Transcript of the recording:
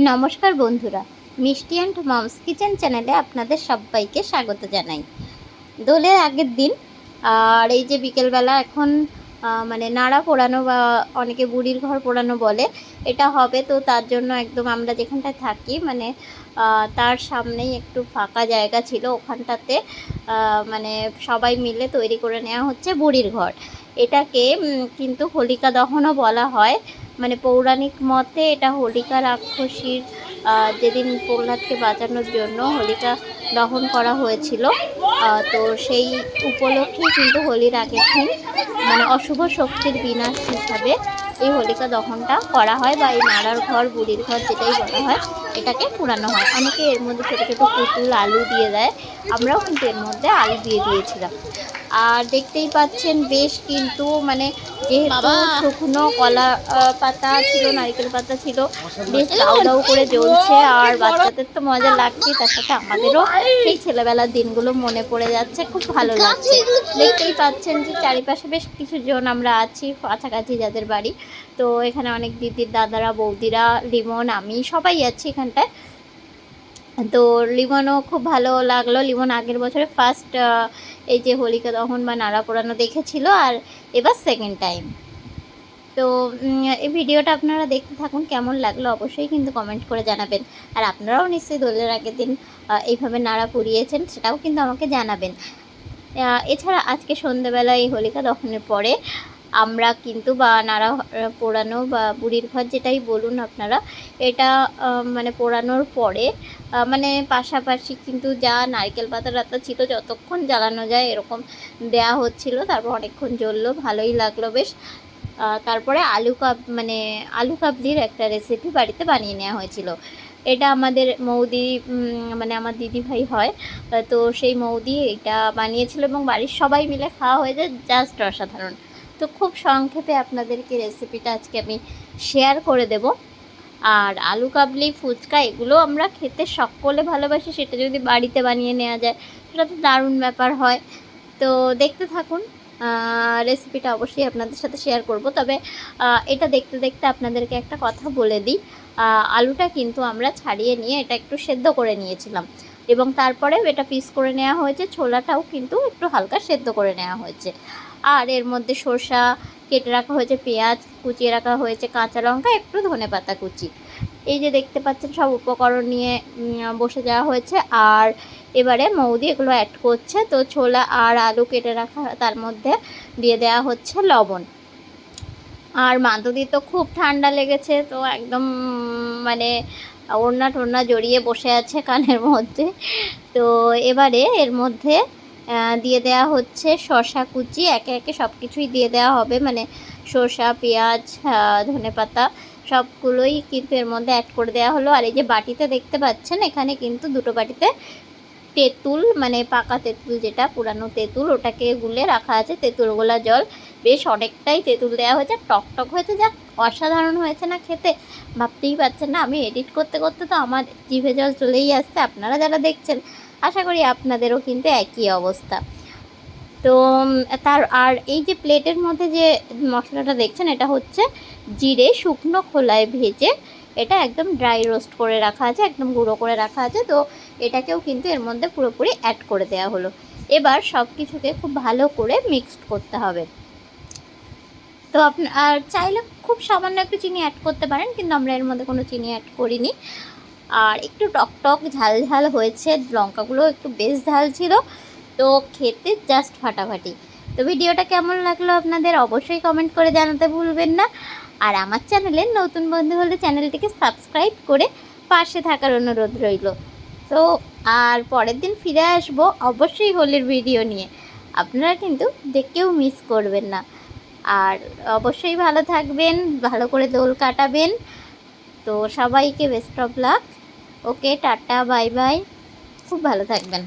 নমস্কার বন্ধুরা, মিষ্টি অ্যান্ড মমস কিচেন চ্যানেলে আপনাদের সবাইকে স্বাগত জানাই। দোলের আগের দিন আর এই যে বিকেলবেলা এখন মানে নাড়া পোড়ানো বা অনেকে বুড়ির ঘর পোড়ানো বলে, এটা হবে। তো তার জন্য একদম আমরা যেখানটায় থাকি মানে তার সামনেই একটু ফাঁকা জায়গা ছিল, ওখানটাতে মানে সবাই মিলে তৈরি করে নেওয়া হচ্ছে বুড়ির ঘর। এটাকে কিন্তু হোলিকা দহনও বলা হয়। মানে পৌরাণিক মতে এটা হোলিকা রাক্ষসীর যেদিন প্রহ্লাদকে বাঁচানোর জন্য হোলিকা দহন করা হয়েছিল, তো সেই উপলক্ষেই কিন্তু হোলির আগের দিন মানে অশুভ শক্তির বিনাশ হিসাবে এই হোলিকা দহনটা করা হয়, বা এই নাড়ার ঘর বুড়ির ঘর যেটাই বলা হয় এটাকে পুরানো হয়। অনেকে এর মধ্যে ছোটো ছোটো পুতুল আলু দিয়ে দেয়, আমরাও কিন্তু এর মধ্যে আলু দিয়ে দিয়েছিলাম। আর দেখতেই পাচ্ছেন বেশ কিন্তু মানে যেহেতু শুকনো কলা পাতা ছিল, নারকেল পাতা ছিল, বেশ দাউ দাউ করে জ্বলছে। আর বাচ্চাদের তো মজা লাগছে, তার সাথে আমাদেরও সেই ছেলেবেলার দিনগুলো মনে পড়ে যাচ্ছে, খুব ভালো লাগছে। দেখতেই পাচ্ছেন যে চারিপাশে বেশ কিছু জন আমরা আছি কাছাকাছি যাদের বাড়ি। তো এখানে অনেক দিদির দাদারা, বৌদিরা, লিমন, আমি সবাই আছি এখানটায়। তো লিমনও খুব ভালো লাগলো। লিমন আগের বছরে ফার্স্ট এই যে হোলিকা দহন বা নাড়া পোড়ানো দেখেছিল, আর এবার সেকেন্ড টাইম। তো এই ভিডিওটা আপনারা দেখতে থাকুন, কেমন লাগলো অবশ্যই কিন্তু কমেন্ট করে জানাবেন। আর আপনারাও নিশ্চয়ই দোলের আগের দিন এইভাবে নাড়া পুড়িয়েছেন, সেটাও কিন্তু আমাকে জানাবেন। এছাড়া আজকে সন্ধ্যেবেলা এই হোলিকা দহনের পরে আমরা কিন্তু বা নাড়া পোড়ানো বা বুড়ির ঘর যেটাই বলুন আপনারা, এটা মানে পোড়ানোর পরে মানে পাশাপাশি কিন্তু যা নারকেল পাতা টাতা ছিল যতক্ষণ জ্বালানো যায় এরকম দেয়া হচ্ছিল। তারপর অনেকক্ষণ জ্বললো, ভালোই লাগলো বেশ। তারপরে আলু কাবলির একটা রেসিপি বাড়িতে বানিয়ে নেওয়া হয়েছিল। এটা আমাদের মৌদি মানে আমার দিদিভাই হয়, তো সেই মৌদি এটা বানিয়েছিল এবং বাড়ির সবাই মিলে খাওয়া হয়ে যায়, জাস্ট অসাধারণ। তো খুব সংক্ষেপে আপনাদেরকে রেসিপিটা আজকে আমি শেয়ার করে দেব। আর আলু কাবলি, ফুচকা এগুলো আমরা খেতে সকলে ভালোবাসি, সেটা যদি বাড়িতে বানিয়ে নেওয়া যায় সেটা তো দারুণ ব্যাপার হয়। তো দেখতে থাকুন, রেসিপিটা অবশ্যই আপনাদের সাথে শেয়ার করব। তবে এটা দেখতে দেখতে আপনাদেরকে একটা কথা বলে দিই, আলুটা কিন্তু আমরা ছাড়িয়ে নিয়ে এটা একটু সেদ্ধ করে নিয়েছিলাম, এবং তারপরে এটা পিস করে নেওয়া হয়েছে। ছোলাটাও কিন্তু একটু হালকা সেদ্ধ করে নেওয়া হয়েছে। আর এর মধ্যে শসা কেটে রাখা হয়েছে, পেঁয়াজ কুচিয়ে রাখা হয়েছে, কাঁচা লঙ্কা, একটু ধনেপাতা কুচি। এই যে দেখতে পাচ্ছেন সব উপকরণ নিয়ে বসে যাওয়া হয়েছে। আর এবারে মৌদি এগুলো অ্যাড করছে। তো ছোলা আর আলু কেটে রাখা তার মধ্যে দিয়ে দেওয়া হচ্ছে লবণ। আর মাধুরী তো খুব ঠান্ডা লেগেছে, তো একদম মানে ওড়না টোড়না জড়িয়ে বসে আছে কানের মধ্যে। তো এবারে এর মধ্যে দিয়ে দেওয়া হচ্ছে শসা কুচি, একে একে সব কিছুই দিয়ে দেওয়া হবে, মানে শসা, পেঁয়াজ, ধনেপাতা সবগুলোই কিন্তু এর মধ্যে অ্যাড করে দেওয়া হলো। আর এই যে বাটিতে দেখতে পাচ্ছেন, এখানে কিন্তু দুটো বাটিতে তেঁতুল মানে পাকা তেঁতুল, যেটা পুরানো তেঁতুল, ওটাকে গুলে রাখা আছে, তেঁতুল গোলা জল। বেশ অনেকটাই তেঁতুল দেওয়া হয়েছে, টকটক হয়েছে, যা অসাধারণ হয়েছে না খেতে, ভাবতেই পারছেন না। আমি এডিট করতে করতে তো আমার জিভে জল চলেই আসছে, আপনারা যারা দেখছেন আশা করি আপনাদেরও কিন্তু একই অবস্থা। তো আর এই যে প্লেটের মধ্যে যে মশলাটা দেখছেন, এটা হচ্ছে জিরে শুকনো খোলায় ভেজে এটা একদম ড্রাই রোস্ট করে রাখা আছে, একদম গুঁড়ো করে রাখা আছে। তো এটাকেও কিন্তু এর মধ্যে পুরোপুরি অ্যাড করে দেওয়া হলো। এবার সব কিছুকে খুব ভালো করে মিক্সড করতে হবে। তো আর চাইলে খুব সামান্য একটু চিনি অ্যাড করতে পারেন, কিন্তু আমরা এর মধ্যে কোনো চিনি অ্যাড করিনি। আর একটু টকটক ঝাল ঝাল হয়েছে, লঙ্কাগুলো একটু বেশ ঝাল ছিল, তো খেতে জাস্ট ফাটাফাটি। তো ভিডিওটা কেমন লাগলো আপনাদের অবশ্যই কমেন্ট করে জানাতে ভুলবেন না। আর আমার চ্যানেলে নতুন বন্ধু হলে চ্যানেলটিকে সাবস্ক্রাইব করে পাশে থাকার অনুরোধ রইল। তো আর পরের দিন ফিরে আসবো অবশ্যই হোলির ভিডিও নিয়ে, আপনারা কিন্তু দেখেও মিস করবেন না। আর অবশ্যই ভালো থাকবেন, ভালো করে দোল কাটাবেন। তো সবাইকে best of luck. Okay, tata, bye bye, খুব ভালো থাকবেন।